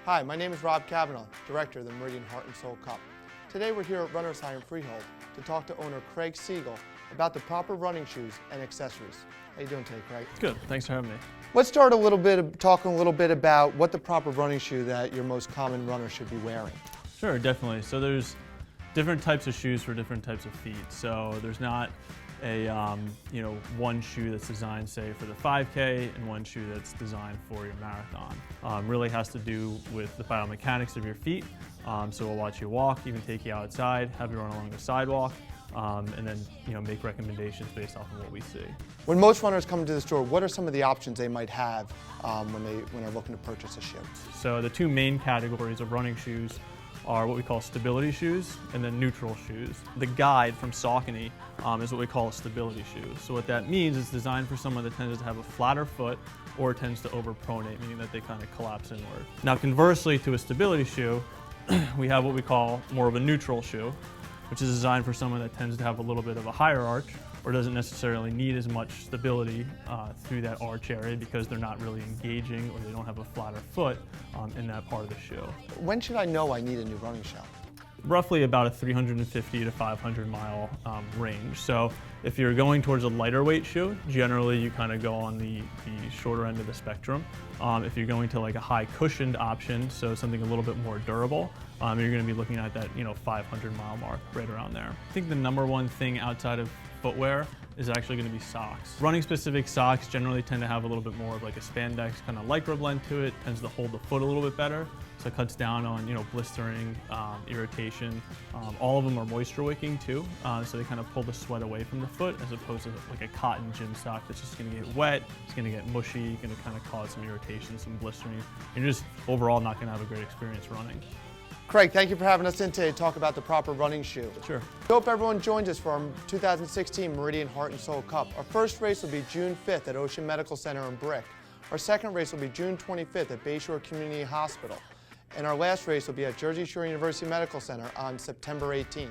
Hi, my name is Rob Cavanaugh, Director of the Meridian Heart and Soul Cup. Today we're here at Runner's High in Freehold to talk to owner Craig Siegel about the proper running shoes and accessories. How you doing today, Craig? Good, thanks for having me. Let's start talking a little bit about what the proper running shoe that your most common runner should be wearing. Sure, definitely. So there's different types of shoes for different types of feet. So there's not a one shoe that's designed, say, for the 5K and one shoe that's designed for your marathon. Really has to do with the biomechanics of your feet. So we'll watch you walk, even take you outside, have you run along the sidewalk, and then make recommendations based off of what we see. When most runners come to the store, what are some of the options they might have when they're looking to purchase a shoe? So the two main categories of running shoes are what we call stability shoes and then neutral shoes. The guide from Saucony is what we call a stability shoe. So what that means is designed for someone that tends to have a flatter foot or tends to overpronate, meaning that they kind of collapse inward. Now conversely to a stability shoe, we have what we call more of a neutral shoe, which is designed for someone that tends to have a little bit of a higher arch or doesn't necessarily need as much stability through that arch area because they're not really engaging or they don't have a flatter foot in that part of the shoe. When should I know I need a new running shoe? Roughly about a 350 to 500 mile range. So if you're going towards a lighter weight shoe, generally you kind of go on the shorter end of the spectrum. If you're going to like a high cushioned option, so something a little bit more durable, you're going to be looking at that 500 mile mark, right around there. I think the number one thing outside of footwear is actually going to be socks. Running specific socks generally tend to have a little bit more of like a spandex kind of lycra blend to it, tends to hold the foot a little bit better. So it cuts down on blistering, irritation. All of them are moisture wicking too, so they kind of pull the sweat away from the foot as opposed to like a cotton gym sock that's just going to get wet, it's going to get mushy, going to kind of cause some irritation, some blistering. You're just overall not going to have a great experience running. Craig, thank you for having us in today to talk about the proper running shoe. Sure. I hope everyone joins us for our 2016 Meridian Heart and Soul Cup. Our first race will be June 5th at Ocean Medical Center in Brick. Our second race will be June 25th at Bayshore Community Hospital. And our last race will be at Jersey Shore University Medical Center on September 18th.